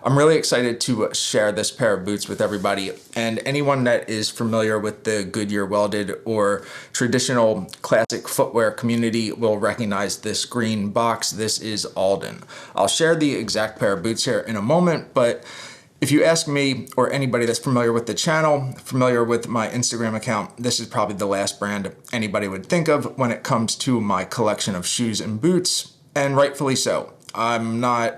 I'm really excited to share this pair of boots with everybody, and anyone that is familiar with the Goodyear welded or traditional classic footwear community will recognize this green box. This is Alden. I'll share the exact pair of boots here in a moment, but if you ask me or anybody that's familiar with the channel, familiar with my Instagram account, this is probably the last brand anybody would think of when it comes to my collection of shoes and boots, and rightfully so. I'm not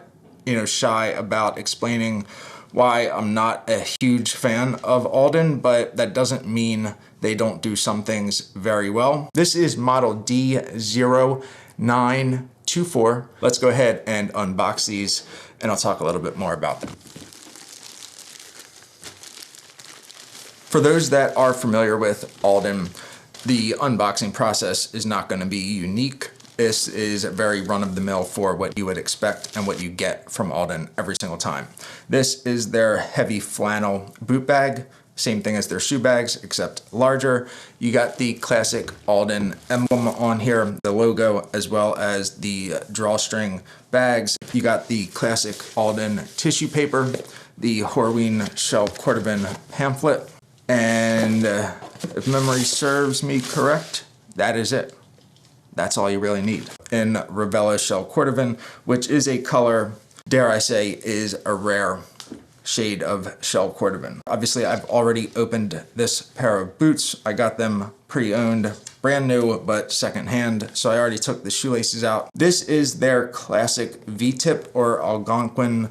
shy about explaining why I'm not a huge fan of Alden, but that doesn't mean they don't do some things very well. This is model D0924. Let's go ahead and unbox these and I'll talk a little bit more about them. For those that are familiar with Alden, the unboxing process is not going to be unique. This is very run-of-the-mill for what you would expect and what you get from Alden every single time. This is their heavy flannel boot bag, same thing as their shoe bags, except larger. You got the classic Alden emblem on here, the logo, as well as the drawstring bags. You got the classic Alden tissue paper, the Horween Shell Cordovan pamphlet, and if memory serves me correct, that is it. That's all you really need. In Ravello Shell Cordovan, which is a color, dare I say, is a rare shade of Shell Cordovan. Obviously, I've already opened this pair of boots. I got them pre-owned, brand new, but secondhand, so I already took the shoelaces out. This is their classic V-tip or Algonquin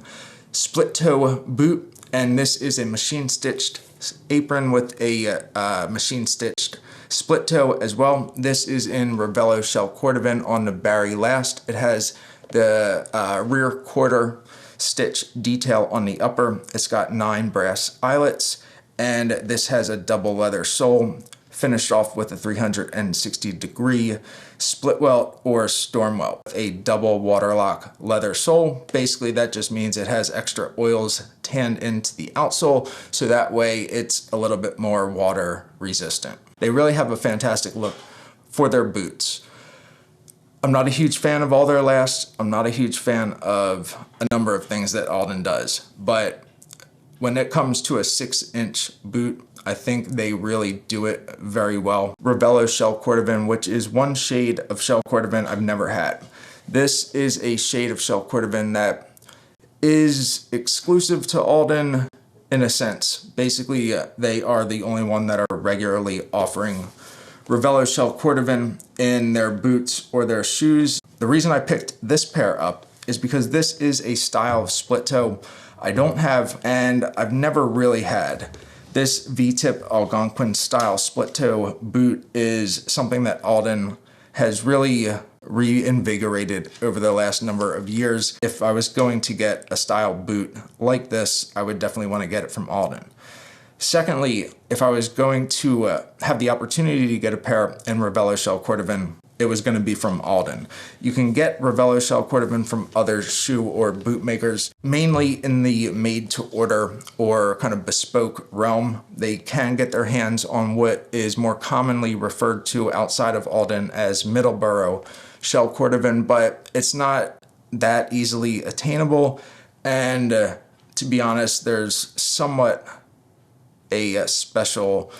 split toe boot, and this is a machine-stitched apron with a machine-stitched split toe as well. This is in Ravello Shell Cordovan on the Barry Last. It has the rear quarter stitch detail on the upper. It's got 9 brass eyelets, and this has a double leather sole finished off with a 360-degree split welt or storm welt. A double waterlock leather sole. Basically, that just means it has extra oils tanned into the outsole, so that way it's a little bit more water resistant. They really have a fantastic look for their boots. I'm not a huge fan of all their lasts. I'm not a huge fan of a number of things that Alden does, but when it comes to a 6-inch boot, I think they really do it very well. Ravello Shell Cordovan, which is one shade of Shell Cordovan I've never had. This is a shade of Shell Cordovan that is exclusive to Alden in a sense. Basically, they are the only one that are regularly offering Ravello Shell Cordovan in their boots or their shoes. The reason I picked this pair up is because this is a style of split toe I don't have, and I've never really had. This V-tip Algonquin style split toe boot is something that Alden has really reinvigorated over the last number of years. If I was going to get a style boot like this, I would definitely want to get it from Alden. Secondly, if I was going to have the opportunity to get a pair in Ravello Shell Cordovan, it was going to be from Alden. You can get Ravello Shell Cordovan from other shoe or boot makers, mainly in the made-to-order or kind of bespoke realm. They can get their hands on what is more commonly referred to outside of Alden as Middleborough Shell Cordovan, but it's not that easily attainable, and to be honest, there's somewhat a special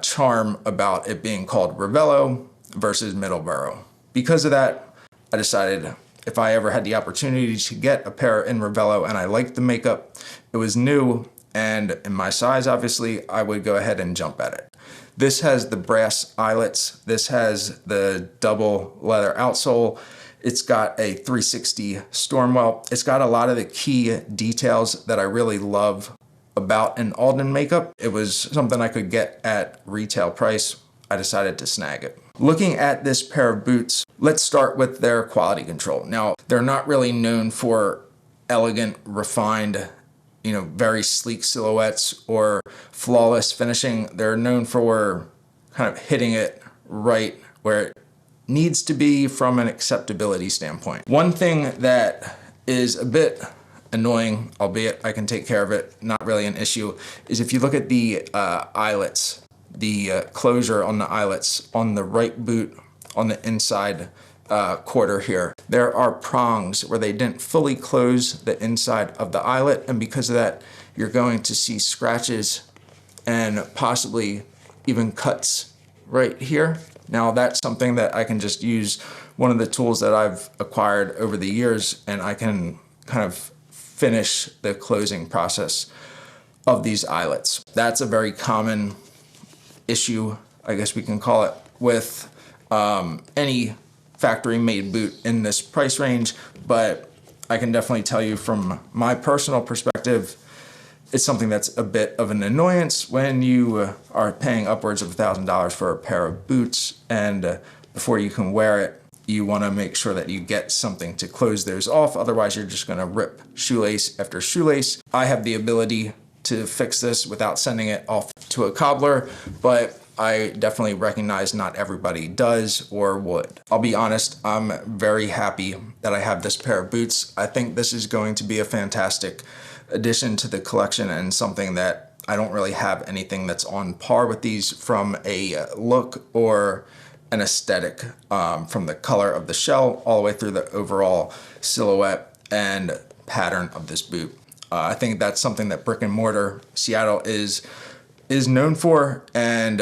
charm about it being called Ravello versus Middleborough. Because of that, I decided if I ever had the opportunity to get a pair in Ravello and I liked the makeup, it was new, and in my size, obviously, I would go ahead and jump at it. This has the brass eyelets. This has the double leather outsole. It's got a 360 storm welt. It's got a lot of the key details that I really love about an Alden makeup. It was something I could get at retail price. I decided to snag it. Looking at this pair of boots, let's start with their quality control. Now, they're not really known for elegant, refined, very sleek silhouettes or flawless finishing. They're known for kind of hitting it right where it needs to be from an acceptability standpoint. One thing that is a bit annoying, albeit I can take care of it, not really an issue, is if you look at the eyelets, the closure on the eyelets on the right boot on the inside quarter here. There are prongs where they didn't fully close the inside of the eyelet, and because of that, you're going to see scratches and possibly even cuts right here. Now that's something that I can just use one of the tools that I've acquired over the years, and I can kind of finish the closing process of these eyelets. That's a very common issue, I guess we can call it, with any factory made boot in this price range, but I can definitely tell you from my personal perspective, it's something that's a bit of an annoyance when you are paying upwards of $1,000 for a pair of boots, and before you can wear it, you want to make sure that you get something to close those off. Otherwise, you're just going to rip shoelace after shoelace. I have the ability to fix this without sending it off to a cobbler, but I definitely recognize not everybody does or would. I'll be honest, I'm very happy that I have this pair of boots. I think this is going to be a fantastic addition to the collection and something that I don't really have anything that's on par with these from a look or an aesthetic, from the color of the shell all the way through the overall silhouette and pattern of this boot. I think that's something that Brick and Mortar Seattle is known for, and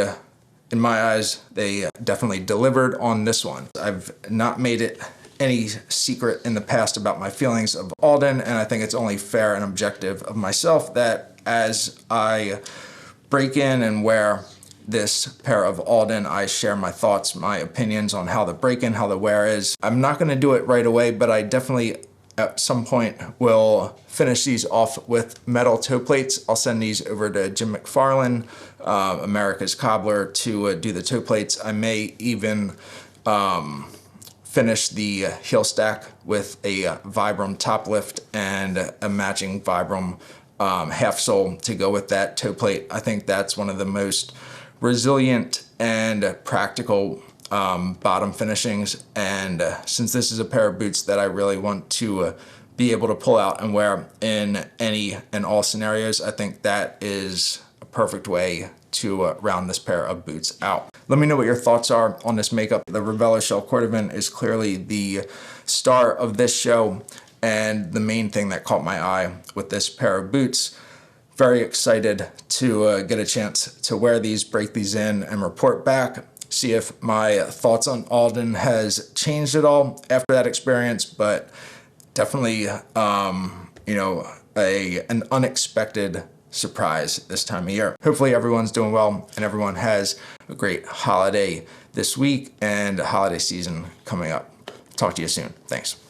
in my eyes, they definitely delivered on this one. I've not made it any secret in the past about my feelings of Alden, and I think it's only fair and objective of myself that as I break in and wear this pair of Alden, I share my thoughts, my opinions on how the break-in, how the wear is. I'm not gonna do it right away, but I definitely at some point will finish these off with metal toe plates. I'll send these over to Jim McFarlane, America's Cobbler, to do the toe plates. I may even finish the heel stack with a Vibram top lift and a matching Vibram half sole to go with that toe plate. I think that's one of the most resilient and practical bottom finishings, and since this is a pair of boots that I really want to be able to pull out and wear in any and all scenarios, I think that is a perfect way to round this pair of boots out. Let me know what your thoughts are on this makeup. The Ravello Shell Cordovan is clearly the star of this show and the main thing that caught my eye with this pair of boots. Very excited to get a chance to wear these, break these in, and report back. See if my thoughts on Alden has changed at all after that experience, but definitely, an unexpected surprise this time of year. Hopefully everyone's doing well and everyone has a great holiday this week and a holiday season coming up. Talk to you soon. Thanks.